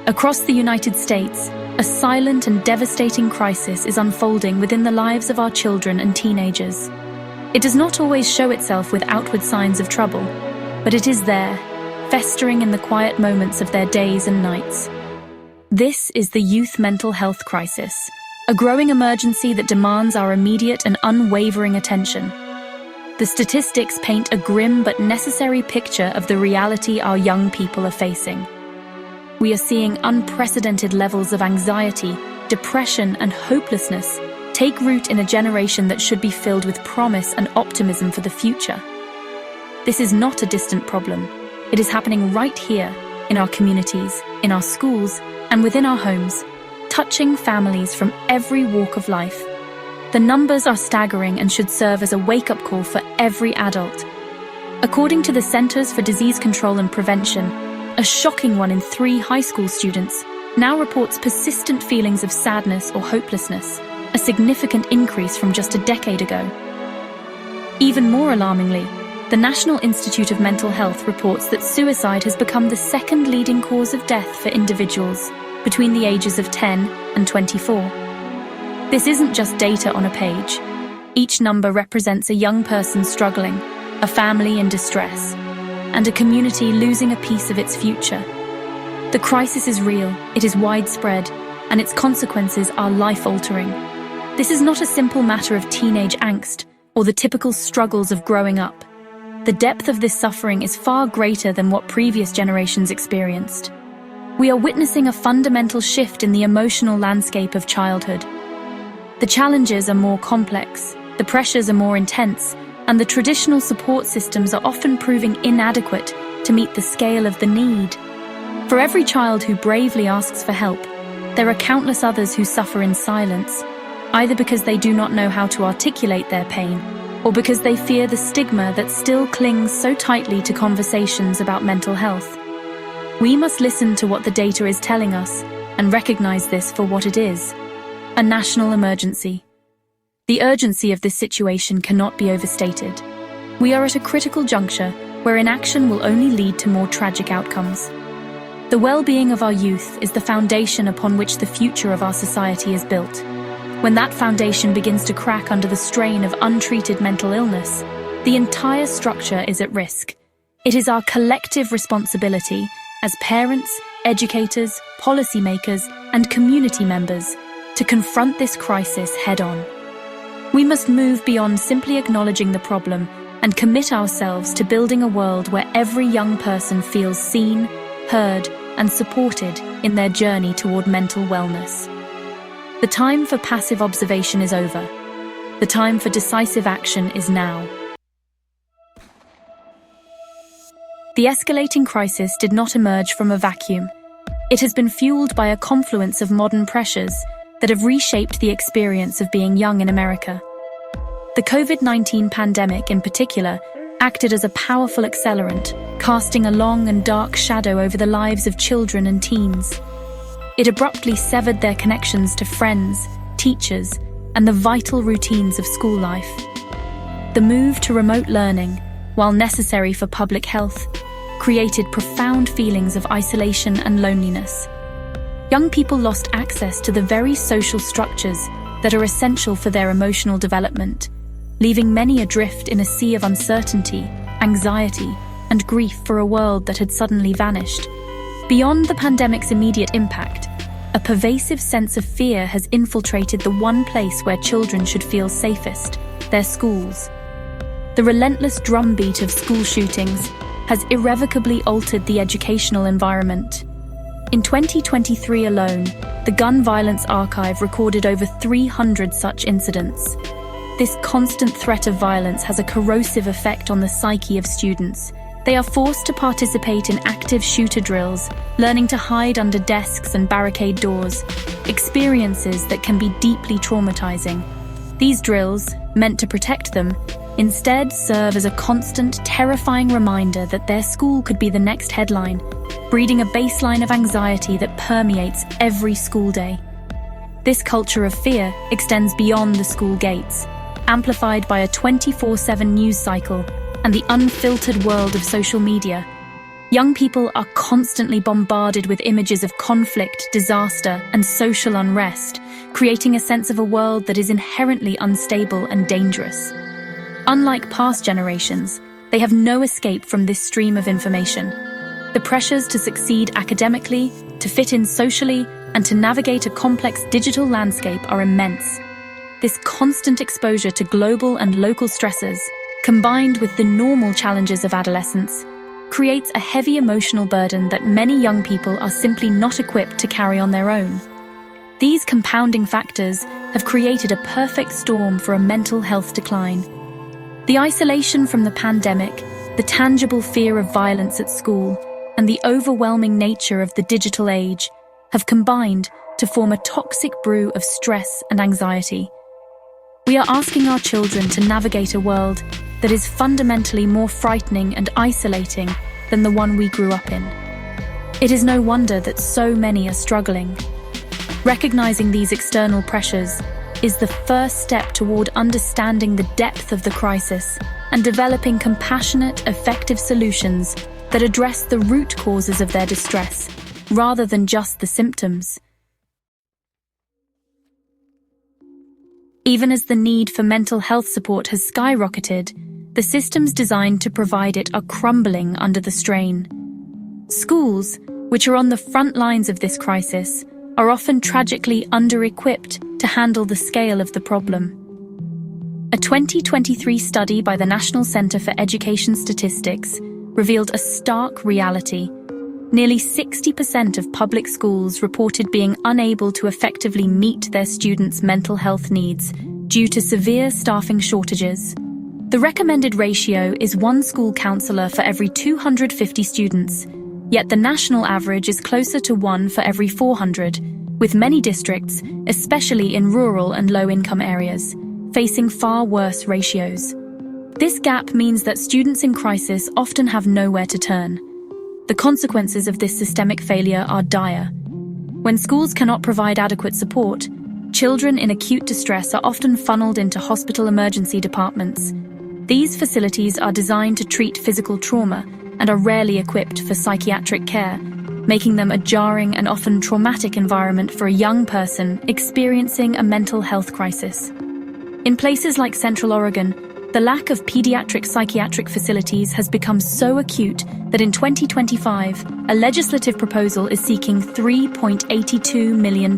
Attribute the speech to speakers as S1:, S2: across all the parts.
S1: Across the United States, a silent and devastating crisis is unfolding within the lives of our children and teenagers. It does not always show itself with outward signs of trouble, but it is there, festering in the quiet moments of their days and nights. This is the youth mental health crisis, a growing emergency that demands our immediate and unwavering attention. The statistics paint a grim but necessary picture of the reality our young people are facing. We are seeing unprecedented levels of anxiety, depression, and hopelessness take root in a generation that should be filled with promise and optimism for the future. This is not a distant problem. It is happening right here, in our communities, in our schools, and within our homes, touching families from every walk of life. The numbers are staggering and should serve as a wake-up call for every adult. According to the Centers for Disease Control and Prevention, a shocking 1 in 3 high school students now reports persistent feelings of sadness or hopelessness, a significant increase from just a decade ago. Even more alarmingly, the National Institute of Mental Health reports that suicide has become the second leading cause of death for individuals between the ages of 10 and 24. This isn't just data on a page. Each number represents a young person struggling, a family in distress, and a community losing a piece of its future. The crisis is real, it is widespread, and its consequences are life-altering. This is not a simple matter of teenage angst or the typical struggles of growing up. The depth of this suffering is far greater than what previous generations experienced. We are witnessing a fundamental shift in the emotional landscape of childhood. The challenges are more complex, the pressures are more intense, and the traditional support systems are often proving inadequate to meet the scale of the need. For every child who bravely asks for help, there are countless others who suffer in silence, either because they do not know how to articulate their pain, or because they fear the stigma that still clings so tightly to conversations about mental health. We must listen to what the data is telling us and recognize this for what it is: a national emergency. The urgency of this situation cannot be overstated. We are at a critical juncture where inaction will only lead to more tragic outcomes. The well-being of our youth is the foundation upon which the future of our society is built. When that foundation begins to crack under the strain of untreated mental illness, the entire structure is at risk. It is our collective responsibility as parents, educators, policymakers, and community members to confront this crisis head-on. We must move beyond simply acknowledging the problem and commit ourselves to building a world where every young person feels seen, heard, and supported in their journey toward mental wellness. The time for passive observation is over. The time for decisive action is now. The escalating crisis did not emerge from a vacuum. It has been fueled by a confluence of modern pressures that have reshaped the experience of being young in America. The COVID-19 pandemic, in particular, acted as a powerful accelerant, casting a long and dark shadow over the lives of children and teens. It abruptly severed their connections to friends, teachers, and the vital routines of school life. The move to remote learning, while necessary for public health, created profound feelings of isolation and loneliness. Young people lost access to the very social structures that are essential for their emotional development, leaving many adrift in a sea of uncertainty, anxiety, and grief for a world that had suddenly vanished. Beyond the pandemic's immediate impact, a pervasive sense of fear has infiltrated the one place where children should feel safest, their schools. The relentless drumbeat of school shootings has irrevocably altered the educational environment. In 2023 alone, the Gun Violence Archive recorded over 300 such incidents. This constant threat of violence has a corrosive effect on the psyche of students. They are forced to participate in active shooter drills, learning to hide under desks and barricade doors, experiences that can be deeply traumatizing. These drills, meant to protect them, instead serve as a constant, terrifying reminder that their school could be the next headline, breeding a baseline of anxiety that permeates every school day. This culture of fear extends beyond the school gates, amplified by a 24/7 news cycle and the unfiltered world of social media. Young people are constantly bombarded with images of conflict, disaster, and social unrest, creating a sense of a world that is inherently unstable and dangerous. Unlike past generations, they have no escape from this stream of information. The pressures to succeed academically, to fit in socially, and to navigate a complex digital landscape are immense. This constant exposure to global and local stresses, combined with the normal challenges of adolescence, creates a heavy emotional burden that many young people are simply not equipped to carry on their own. These compounding factors have created a perfect storm for a mental health decline. The isolation from the pandemic, the tangible fear of violence at school, and the overwhelming nature of the digital age have combined to form a toxic brew of stress and anxiety. We are asking our children to navigate a world that is fundamentally more frightening and isolating than the one we grew up in. It is no wonder that so many are struggling. Recognizing these external pressures is the first step toward understanding the depth of the crisis and developing compassionate, effective solutions that address the root causes of their distress, rather than just the symptoms. Even as the need for mental health support has skyrocketed, the systems designed to provide it are crumbling under the strain. Schools, which are on the front lines of this crisis, are often tragically under-equipped to handle the scale of the problem. A 2023 study by the National Center for Education Statistics revealed a stark reality. Nearly 60% of public schools reported being unable to effectively meet their students' mental health needs due to severe staffing shortages. The recommended ratio is one school counselor for every 250 students, yet the national average is closer to one for every 400, with many districts, especially in rural and low-income areas, facing far worse ratios. This gap means that students in crisis often have nowhere to turn. The consequences of this systemic failure are dire. When schools cannot provide adequate support, children in acute distress are often funneled into hospital emergency departments. These facilities are designed to treat physical trauma and are rarely equipped for psychiatric care, making them a jarring and often traumatic environment for a young person experiencing a mental health crisis. In places like Central Oregon, the lack of pediatric psychiatric facilities has become so acute that in 2025, a legislative proposal is seeking $3.82 million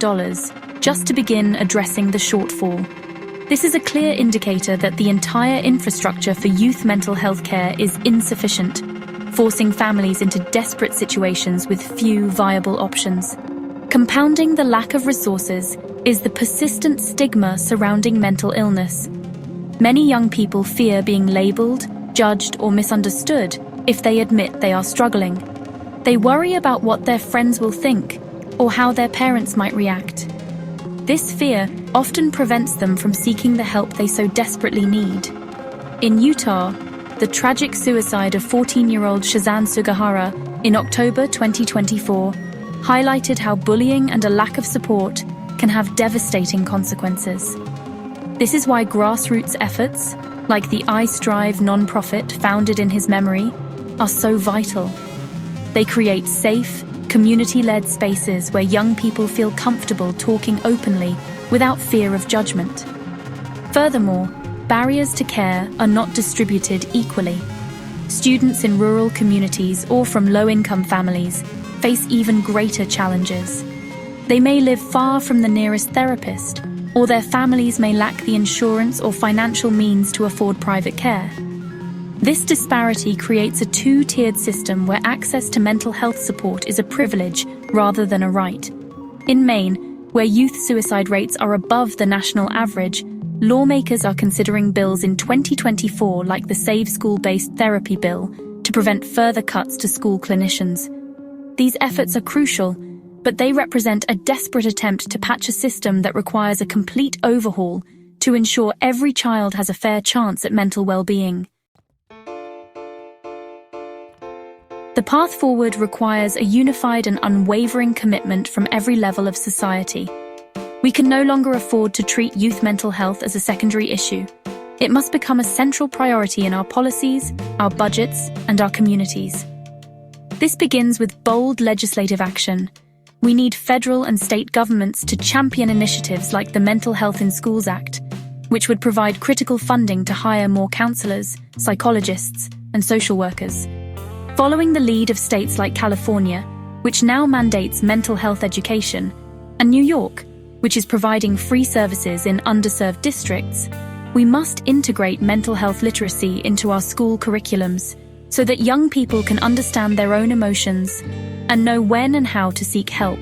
S1: just to begin addressing the shortfall. This is a clear indicator that the entire infrastructure for youth mental health care is insufficient, forcing families into desperate situations with few viable options. Compounding the lack of resources is the persistent stigma surrounding mental illness. Many young people fear being labeled, judged, or misunderstood if they admit they are struggling. They worry about what their friends will think or how their parents might react. This fear often prevents them from seeking the help they so desperately need. In Utah, the tragic suicide of 14-year-old Shazan Sugihara in October 2024 highlighted how bullying and a lack of support can have devastating consequences. This is why grassroots efforts, like the I Strive nonprofit founded in his memory, are so vital. They create safe, community-led spaces where young people feel comfortable talking openly without fear of judgment. Furthermore, barriers to care are not distributed equally. Students in rural communities or from low-income families face even greater challenges. They may live far from the nearest therapist, or their families may lack the insurance or financial means to afford private care. This disparity creates a two-tiered system where access to mental health support is a privilege rather than a right. In Maine, where youth suicide rates are above the national average, lawmakers are considering bills in 2024 like the Save School-Based Therapy Bill to prevent further cuts to school clinicians. These efforts are crucial, but they represent a desperate attempt to patch a system that requires a complete overhaul to ensure every child has a fair chance at mental well-being. The path forward requires a unified and unwavering commitment from every level of society. We can no longer afford to treat youth mental health as a secondary issue. It must become a central priority in our policies, our budgets, and our communities. This begins with bold legislative action. We need federal and state governments to champion initiatives like the Mental Health in Schools Act, which would provide critical funding to hire more counselors, psychologists, and social workers. Following the lead of states like California, which now mandates mental health education, and New York, which is providing free services in underserved districts, we must integrate mental health literacy into our school curriculums so that young people can understand their own emotions and know when and how to seek help.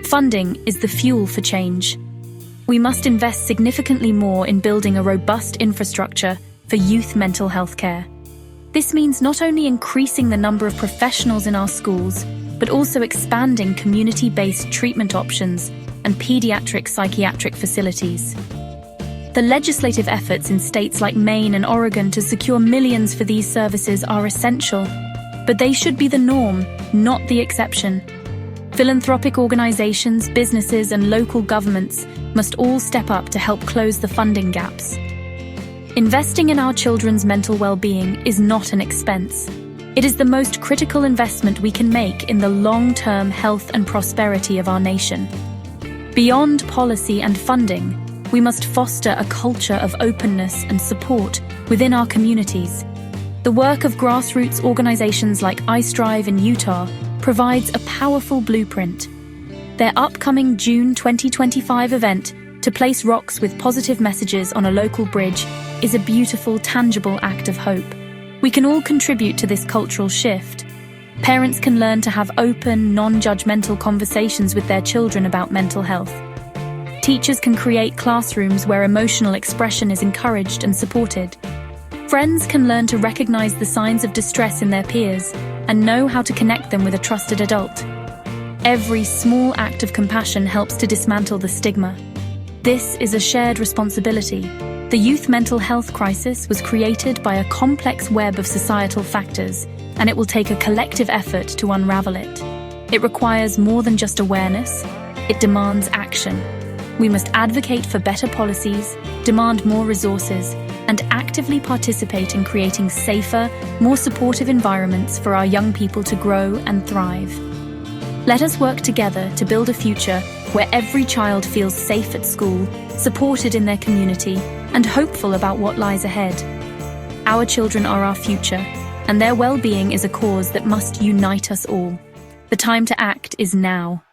S1: Funding is the fuel for change. We must invest significantly more in building a robust infrastructure for youth mental health care. This means not only increasing the number of professionals in our schools, but also expanding community-based treatment options and pediatric psychiatric facilities. The legislative efforts in states like Maine and Oregon to secure millions for these services are essential, but they should be the norm, not the exception. Philanthropic organizations, businesses, and local governments must all step up to help close the funding gaps. Investing in our children's mental well-being is not an expense. It is the most critical investment we can make in the long-term health and prosperity of our nation. Beyond policy and funding, we must foster a culture of openness and support within our communities. The work of grassroots organizations like iStrive in Utah provides a powerful blueprint. Their upcoming June 2025 event to place rocks with positive messages on a local bridge is a beautiful, tangible act of hope. We can all contribute to this cultural shift. Parents can learn to have open, non-judgmental conversations with their children about mental health. Teachers can create classrooms where emotional expression is encouraged and supported. Friends can learn to recognize the signs of distress in their peers and know how to connect them with a trusted adult. Every small act of compassion helps to dismantle the stigma. This is a shared responsibility. The youth mental health crisis was created by a complex web of societal factors, and it will take a collective effort to unravel it. It requires more than just awareness. It demands action. We must advocate for better policies, demand more resources, and actively participate in creating safer, more supportive environments for our young people to grow and thrive. Let us work together to build a future where every child feels safe at school, supported in their community, and hopeful about what lies ahead. Our children are our future, and their well-being is a cause that must unite us all. The time to act is now.